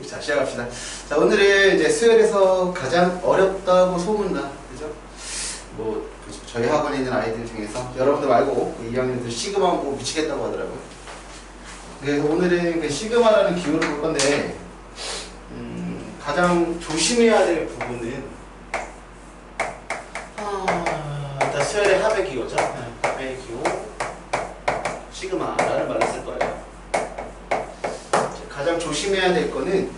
자, 시작합시다. 자, 오늘은 이제 수열에서 가장 어렵다고 소문나, 그죠? 뭐, 저희 학원에 있는 아이들 중에서 여러분들 말고 그 2학년들 시그마 보고 미치겠다고 하더라고요. 그래서 오늘은 그 시그마라는 기호를 볼 건데, 가장 조심해야 될 부분은, 일단 수열의 합의 기호죠. 합의 기호, 시그마라는 말을 쓸 거예요. 가장 조심해야 될 거는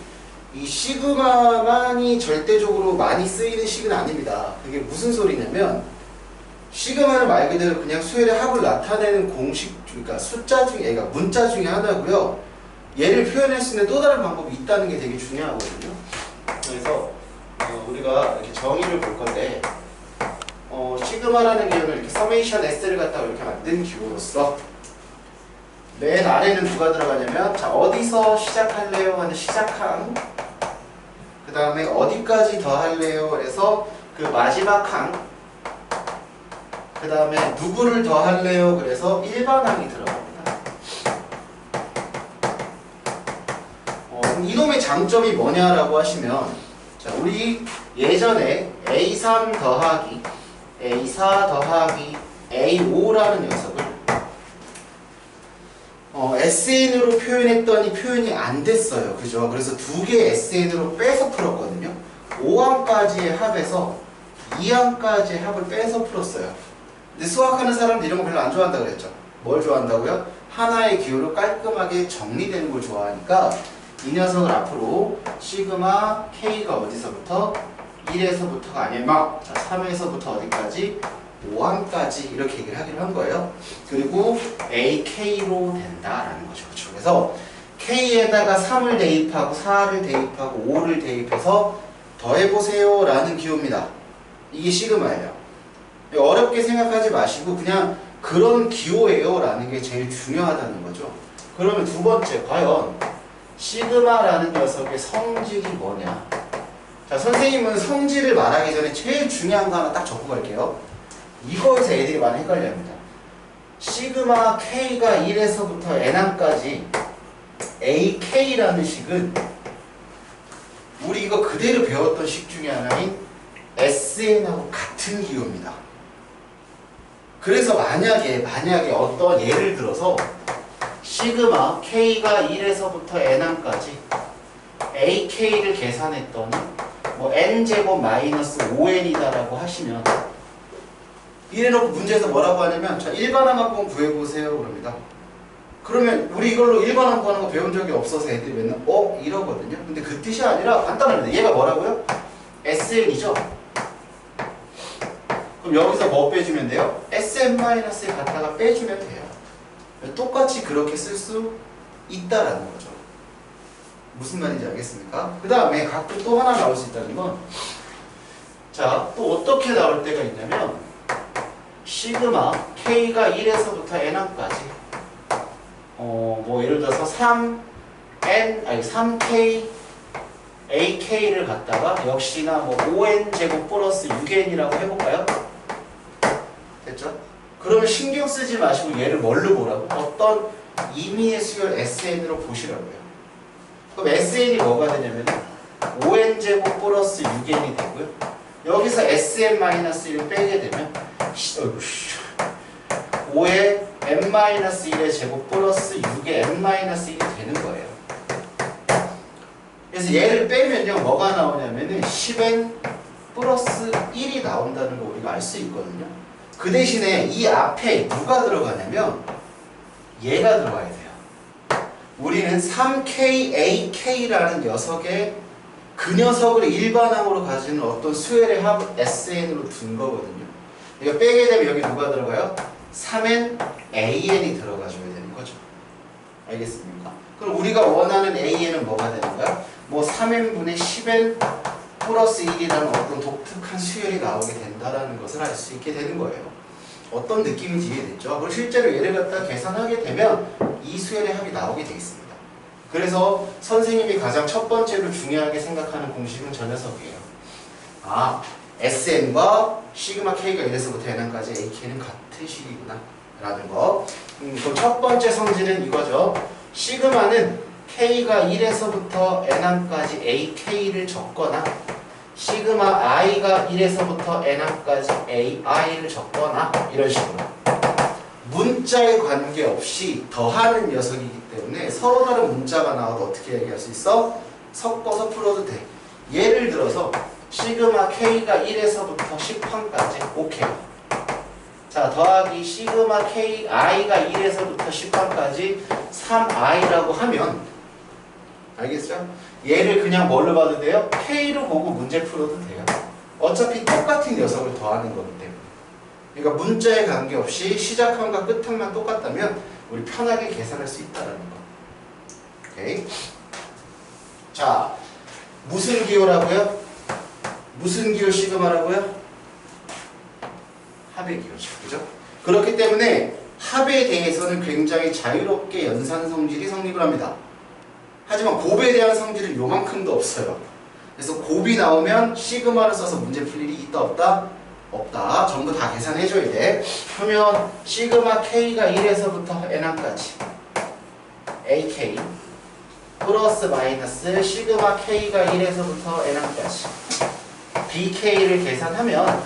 이 시그마만이 절대적으로 많이 쓰이는 식은 아닙니다. 그게 무슨 소리냐면 시그마는 말 그대로 그냥 수열의 합을 나타내는 공식, 그러니까 숫자 중에, 그러니까 문자 중에 하나고요. 얘를 표현할 수 있는 또 다른 방법이 있다는 게 되게 중요하거든요. 그래서 우리가 이렇게 정의를 볼 건데 시그마라는 기호는 이렇게 서메이션 S를 갖다가 이렇게 만든 기호로서 맨 아래는 누가 들어가냐면, 자, 어디서 시작할래요? 하는 시작항, 그 다음에 어디까지 더 할래요? 그래서 그 마지막 항, 그 다음에 누구를 더 할래요? 그래서 일반항이 들어갑니다. 이놈의 장점이 뭐냐라고 하시면, 자, 우리 예전에 A3 더하기 A4 더하기 A5라는 녀석을 SN으로 표현했더니 표현이 안 됐어요. 그죠? 그래서 두 개 SN으로 빼서 풀었거든요. 5항까지의 합에서 2항까지의 합을 빼서 풀었어요. 근데 수학하는 사람들 이런 거 별로 안 좋아한다고 그랬죠. 뭘 좋아한다고요? 하나의 기호로 깔끔하게 정리되는 걸 좋아하니까 이 녀석을 앞으로 시그마 K가 어디서부터? 1에서부터가 아니면 3에서부터 어디까지? 5항까지 이렇게 얘기를 하기로 한 거예요. 그리고 AK로 된다라는 거죠. 그렇죠? 그래서 K에다가 3을 대입하고 4를 대입하고 5를 대입해서 더해보세요 라는 기호입니다. 이게 시그마예요. 어렵게 생각하지 마시고 그냥 그런 기호예요 라는 게 제일 중요하다는 거죠. 그러면 두 번째, 과연 시그마라는 녀석의 성질이 뭐냐? 자, 선생님은 성질을 말하기 전에 제일 중요한 거 하나 딱 적고 갈게요. 이거에서 애들이 많이 헷갈려합니다. 시그마 K가 1에서부터 N항까지 AK라는 식은 우리 이거 그대로 배웠던 식 중에 하나인 SN하고 같은 기호입니다. 그래서 만약에 어떤 예를 들어서 시그마 K가 1에서부터 N항까지 AK를 계산했더니 뭐 N제곱 마이너스 5N이다라고 하시면 이래놓고 문제에서 뭐라고 하냐면, 자, 일반항 한번 구해보세요 그럽니다. 그러면 우리 이걸로 일반항 구하는 거 배운 적이 없어서 애들이 맨날 이러거든요. 근데 그 뜻이 아니라 간단합니다. 얘가 뭐라고요? SN이죠. 그럼 여기서 뭐 빼주면 돼요? SN-을 갖다가 빼주면 돼요. 똑같이 그렇게 쓸 수 있다라는 거죠. 무슨 말인지 알겠습니까? 그 다음에 가끔 또 하나 나올 수 있다는 건, 자, 또 어떻게 나올 때가 있냐면 시그마 K가 1에서부터 N항까지 뭐 예를 들어서 3K AK를 갖다가 역시나 뭐 5N 제곱 플러스 6N이라고 해볼까요? 됐죠? 그러면 신경 쓰지 마시고 얘를 뭘로 보라고? 어떤 임의의 수열 SN으로 보시라고요. 그럼 SN이 뭐가 되냐면 5N 제곱 플러스 6N이 되고요. 여기서 SN-1을 빼게 되면 5의 n-1의 제곱 플러스 6의 n-1이 되는 거예요. 그래서 얘를 빼면요 뭐가 나오냐면은 10n 플러스 1이 나온다는 거 우리가 알 수 있거든요. 그 대신에 이 앞에 누가 들어가냐면 얘가 들어가야 돼요. 우리는 3KAK라는 녀석의 그 녀석을 일반항으로 가지는 어떤 수열의 합 SN으로 둔 거거든요. 이거 빼게 되면 여기 누가 들어가요? 3NAN이 들어가줘야 되는 거죠. 알겠습니까? 그럼 우리가 원하는 AN은 뭐가 되는 거야? 뭐 3n분의 10n 플러스 1이라는 어떤 독특한 수열이 나오게 된다는 것을 알 수 있게 되는 거예요. 어떤 느낌인지 이해됐죠? 그리고 실제로 얘를 갖다 계산하게 되면 이 수열의 합이 나오게 되겠습니다. 그래서 선생님이 가장 첫 번째로 중요하게 생각하는 공식은 저 녀석이에요. SN과 시그마 K가 1에서부터 N까지 AK는 같은 식이구나 라는 거. 그럼 첫 번째 성질은 이거죠. 시그마는 k가 1에서부터 n항까지 ak를 적거나 시그마 i가 1에서부터 n항까지 ai를 적거나 이런 식으로 문자에 관계없이 더하는 녀석이기 때문에 서로 다른 문자가 나와도 어떻게 얘기할 수 있어? 섞어서 풀어도 돼. 예를 들어서 시그마 k가 1에서부터 10항까지 오케이. 자, 더하기 시그마 k i가 1에서부터 10항까지 3i라고 하면 알겠죠? 얘를 그냥 뭘로 봐도 돼요? k로 보고 문제 풀어도 돼요. 어차피 똑같은 녀석을 더하는 거기 때문에. 그러니까 문자에 관계없이 시작함과 끝함만 똑같다면 우리 편하게 계산할 수 있다는 거. 오케이. 자, 무슨 기호라고요? 무슨 기호 시그마라고요? 합의 기호죠. 그죠? 그렇기 때문에 합에 대해서는 굉장히 자유롭게 연산 성질이 성립을 합니다. 하지만 곱에 대한 성질은 요만큼도 없어요. 그래서 곱이 나오면 시그마를 써서 문제 풀 일이 있다 없다? 없다. 전부 다 계산해줘야 돼. 그러면 시그마 k가 1에서부터 n항까지 ak 플러스 마이너스 시그마 k가 1에서부터 n항까지 bk를 계산하면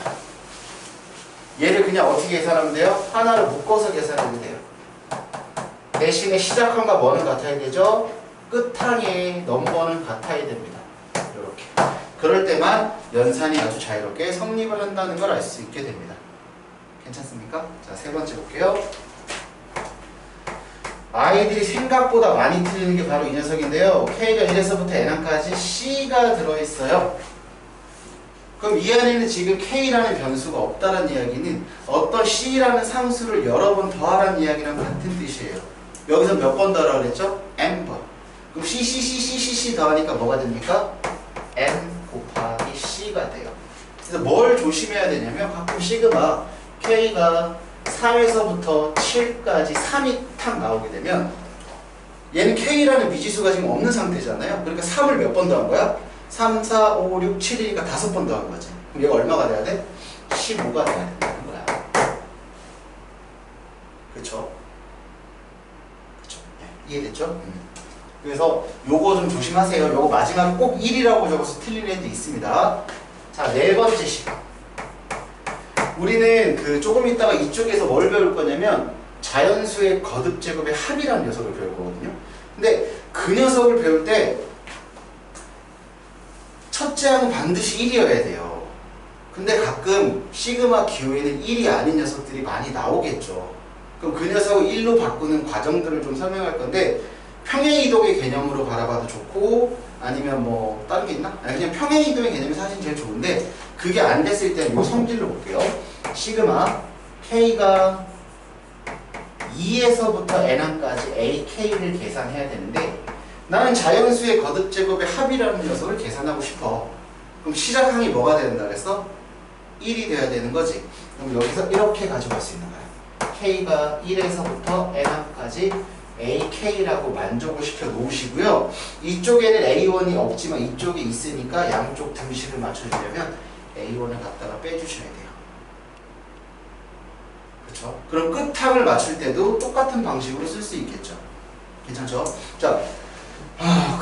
얘를 그냥 어떻게 계산하면 돼요? 하나를 묶어서 계산하면 돼요. 대신에 시작함과 뭐는 같아야 되죠? 끝항의 넘버는 같아야 됩니다. 이렇게. 그럴 때만 연산이 아주 자유롭게 성립을 한다는 걸 알 수 있게 됩니다. 괜찮습니까? 자, 세 번째 볼게요. 아이들이 생각보다 많이 틀리는 게 바로 이 녀석인데요. K가 1에서부터 N항까지 C가 들어있어요. 그럼 이 안에는 지금 K라는 변수가 없다는 이야기는 어떤 C라는 상수를 여러 번 더하라는 이야기랑 같은 뜻이에요. 여기서 몇 번 더하라고 그랬죠? N번. 그럼 C 더하니까 뭐가 됩니까? N 곱하기 C가 돼요. 그래서 뭘 조심해야 되냐면 가끔 시그마 K가 3에서부터 7까지 3이 탁 나오게 되면 얘는 K라는 미지수가 지금 없는 상태잖아요. 그러니까 3을 몇 번 더한 거야? 3, 4, 5, 6, 7이니까 5번 더한 거지. 그럼 얘가 얼마가 돼야 돼? 15가 돼야 된다는 거야. 그쵸? 그쵸? 네. 이해됐죠? 그래서 요거 좀 조심하세요. 요거 마지막에 꼭 1이라고 적어서 틀린 애도 있습니다. 자, 네 번째 시간. 우리는 그 조금 있다가 이쪽에서 뭘 배울 거냐면 자연수의 거듭 제곱의 합이라는 녀석을 배울 거거든요. 근데 그 녀석을 배울 때 첫째 항은 반드시 1이어야 돼요. 근데 가끔 시그마 기호에는 1이 아닌 녀석들이 많이 나오겠죠. 그럼 그 녀석을 1로 바꾸는 과정들을 좀 설명할 건데 평행이동의 개념으로 바라봐도 좋고 아니면 뭐 다른 게 있나? 아니 그냥 평행이동의 개념이 사실 제일 좋은데 그게 안 됐을 때는 이 성질로 볼게요. 시그마 K가 2에서부터 n항까지 AK를 계산해야 되는데 나는 자연수의 거듭 제곱의 합이라는 녀석을 계산하고 싶어. 그럼 시작항이 뭐가 된다 그랬어? 1이 돼야 되는 거지. 그럼 여기서 이렇게 가져갈 수 있는 거야. K가 1에서부터 n항까지 AK라고 만족을 시켜 놓으시고요. 이쪽에는 A1이 없지만 이쪽에 있으니까 양쪽 등식을 맞춰주려면 A1을 갖다가 빼주셔야 돼요. 그렇죠? 그럼 끝항을 맞출 때도 똑같은 방식으로 쓸 수 있겠죠. 괜찮죠? 자,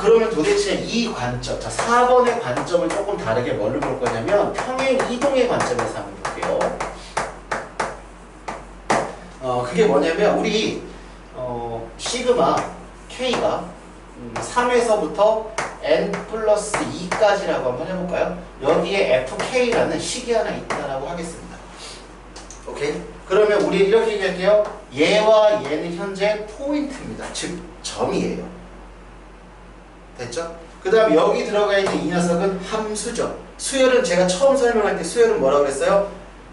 그러면 도대체 이 관점, 자 4번의 관점을 조금 다르게 뭘로 볼 거냐면 평행 이동의 관점에서 한번 볼게요. 그게 뭐냐면 우리 시그마 K가 3에서부터 n 플러스 2까지라고 한번 해볼까요? 여기에 FK라는 식이 하나 있다라고 하겠습니다. 오케이? 그러면 우리 이렇게 얘기할게요. 얘와 얘는 현재 포인트입니다. 즉 점이에요. 됐죠? 그 다음에 여기 들어가 있는 이 녀석은 함수죠. 수열은 제가 처음 설명할 때 수열은 뭐라고 그랬어요?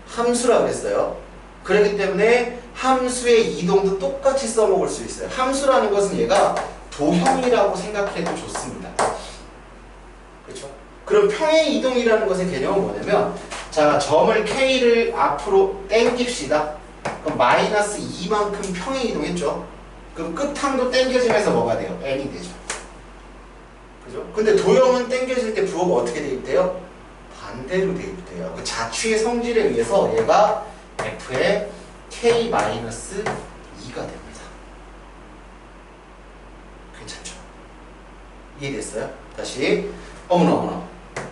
함수라고 그랬어요. 그렇기 때문에 함수의 이동도 똑같이 써먹을 수 있어요. 함수라는 것은 얘가 도형이라고 생각해도 좋습니다. 그렇죠? 그럼 평행 이동이라는 것의 개념은 뭐냐면 자, 점을 K를 앞으로 땡깁시다. 그럼 마이너스 2만큼 평행 이동했죠? 그럼 끝항도 땡겨지면서 뭐가 돼요? n이 되죠. 그죠? 근데 도형은 땡겨질 때 부호가 어떻게 대입돼요? 반대로 대입돼요. 그 자취의 성질에 의해서 얘가 f의 k-2가 됩니다. 괜찮죠? 이해됐어요? 다시 어머나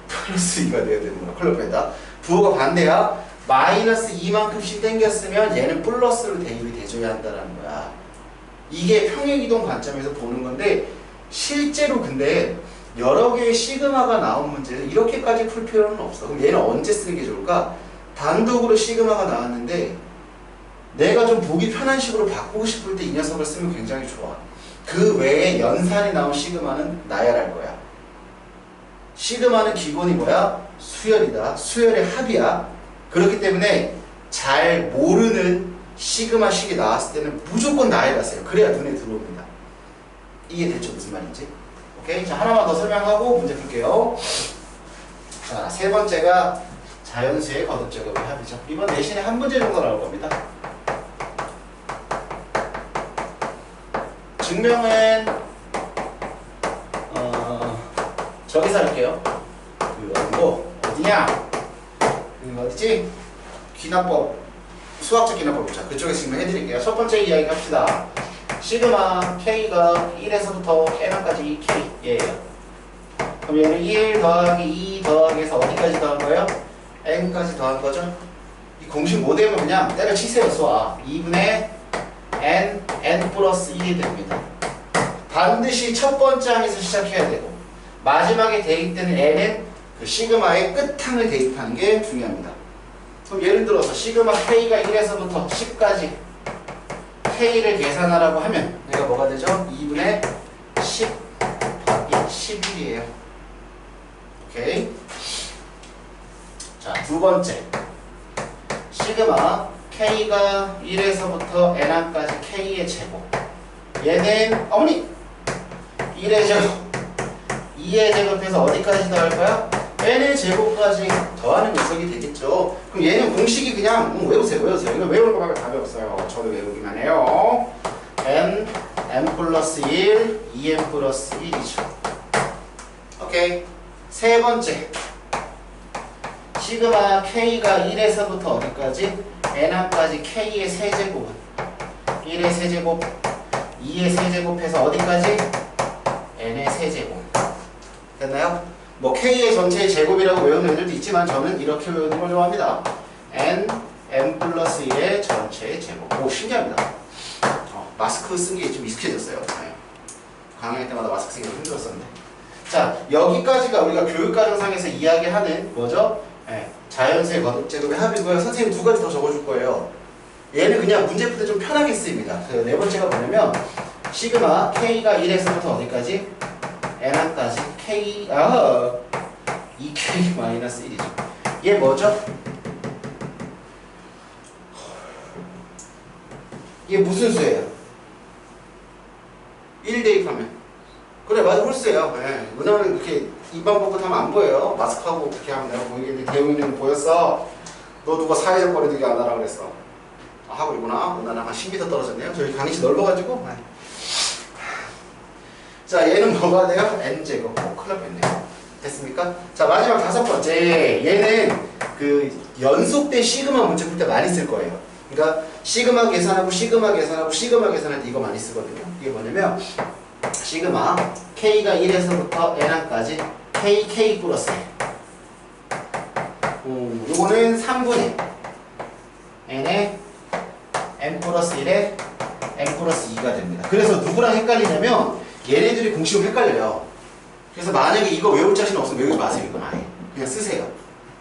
플러스 2가 돼야 되는구나. 큰일 날 뻔했다. 부호가 반대야. 마이너스 2만큼씩 땡겼으면 얘는 플러스로 대입이 돼줘야 한다는 거야. 이게 평행이동 관점에서 보는 건데 실제로 근데 여러 개의 시그마가 나온 문제를 이렇게까지 풀 필요는 없어. 그럼 얘는 언제 쓰는 게 좋을까? 단독으로 시그마가 나왔는데 내가 좀 보기 편한 식으로 바꾸고 싶을 때 이 녀석을 쓰면 굉장히 좋아. 그 외에 연산이 나온 시그마는 나열할 거야. 시그마는 기본이 뭐야? 수열이다. 수열의 합이야. 그렇기 때문에 잘 모르는 시그마 식이 나왔을 때는 무조건 나열하세요. 그래야 눈에 들어옵니다. 이해됐죠? 무슨 말인지? 오케이? 자, 하나만 더 설명하고 문제 풀게요. 자, 세 번째가 자연수의 거듭제곱의 합이죠. 이번 내신에 한 문제 정도 나올 겁니다. 증명은 저기서 할게요. 어디냐? 어디지? 기납법, 수학적 기납법이죠. 그쪽에서 증명해드릴게요. 첫 번째 이야기 합시다. 시그마 K가 1에서부터 N까지 K 얘예요. 그럼 얘는 1 더하기 2 더하기에서 어디까지 더한 거예요? N까지 더한 거죠. 이 공식 못 외우면 그냥 때려치세요. 쏘아 2분의 N 플러스 1이 됩니다. 반드시 첫 번째 항에서 시작해야 되고 마지막에 대입되는 N은 그 시그마의 끝항을 대입하는 게 중요합니다. 그럼 예를 들어서 시그마 K가 1에서부터 10까지 K를 계산하라고 하면 내가 뭐가 되죠? 2분의 10 더하기 11이에요. 오케이. 자, 두 번째. 시그마 K가 1에서부터 N까지 K의 제곱. 얘는 어머니 1의 제곱 2의 제곱해서 어디까지 더할 거야? N의 제곱까지 더하는 녀석이 되겠죠. 그럼 얘는 공식이 그냥 외우세요. 이거 외우는 거밖에 답이 없어요. 저도 외우기만 해요. N 플러스 1, 2N 플러스 1이죠. 오케이. 세 번째. 시그마 K가 1에서부터 어디까지? N까지 K의 세제곱은 1의 세제곱, 2의 세제곱해서 어디까지? N의 세제곱. 됐나요? 뭐 K의 전체의 제곱이라고 외우는 애들도 있지만 저는 이렇게 외우는 걸 좋아합니다. N 플러스 2의 전체의 제곱. 오, 신기합니다. 마스크 쓴 게 좀 익숙해졌어요. 네. 강의할 때마다 마스크 쓰기가 힘들었었는데. 자, 여기까지가 우리가 교육과정상에서 이야기하는 뭐죠? 네. 자연수의 거듭제곱의 합이고요. 선생님 두 가지 더 적어줄 거예요. 얘는 그냥 문제 풀 때 좀 편하게 쓰입니다. 네 번째가 뭐냐면 시그마 K가 1에서부터 어디까지? N까지 K 2K 마이너스 1이죠. 얘 뭐죠? 이게 무슨 수예요? 1 대입하면 그래 맞아 홀수예요. 네. 은하는 그렇게 입만 보고 하면 안 보여요. 마스크하고 그렇게 하면 내가 보이겠는데 대웅이는 보였어. 너 누가 사회적 거리두기 안 하라 그랬어. 하고 있구나. 은하는 한 10m 떨어졌네요. 저희 강의실 넓어가지고. 네. 자, 얘는 뭐가 돼요? N제곱. 큰일 났네. 됐습니까? 자, 마지막 다섯 번째. 얘는 그 연속된 시그마 문제 풀 때 많이 쓸 거예요. 그러니까 시그마 계산하고 시그마 계산하고 시그마 계산할 때 이거 많이 쓰거든요. 이게 뭐냐면 시그마 K가 1에서부터 N까지 K 플러스 요거는 3분의 N의 N 플러스 1에 N 플러스 2가 됩니다. 그래서 누구랑 헷갈리냐면 얘네들이 공식으로 헷갈려요. 그래서 만약에 이거 외울 자신 없으면 외우지 마세요. 이건 아예 그냥 쓰세요.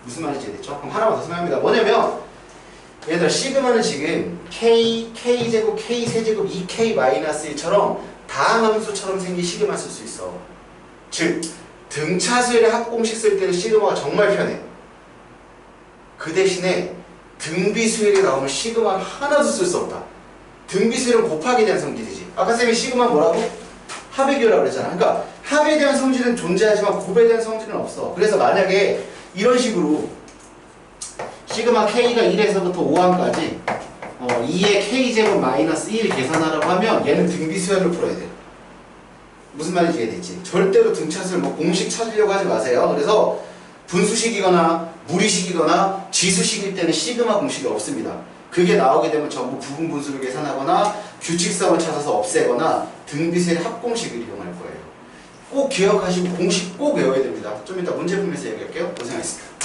무슨 말인지 이해됐죠? 그럼 하나만 더 설명합니다. 뭐냐면 얘들아 시그마는 지금 K제곱, K세제곱, 2K 마이너스 1처럼 다항함수처럼 생긴 시그마 쓸 수 있어. 즉 등차수열의 합공식 쓸 때는 시그마가 정말 편해. 그 대신에 등비수열이 나오면 시그마 하나도 쓸 수 없다. 등비수열은 곱하기에 대한 성질이지. 아까 쌤이 시그마 뭐라고? 합의 기호라고 그랬잖아. 그러니까 합에 대한 성질은 존재하지만 곱에 대한 성질은 없어. 그래서 만약에 이런 식으로 시그마 K가 1에서부터 5항까지 2의 K제곱 마이너스 1 계산하라고 하면 얘는 등비수열을 풀어야 돼. 무슨 말인지 이해됐지? 절대로 등차수를 뭐 공식 찾으려고 하지 마세요. 그래서 분수식이거나 무리식이거나 지수식일 때는 시그마 공식이 없습니다. 그게 나오게 되면 전부 부분 분수를 계산하거나 규칙성을 찾아서 없애거나 등비수열의 합공식을 이용할 거예요. 꼭 기억하시고 공식 꼭 외워야 됩니다. 좀 이따 문제 풀면서 얘기할게요. 고생하셨습니다.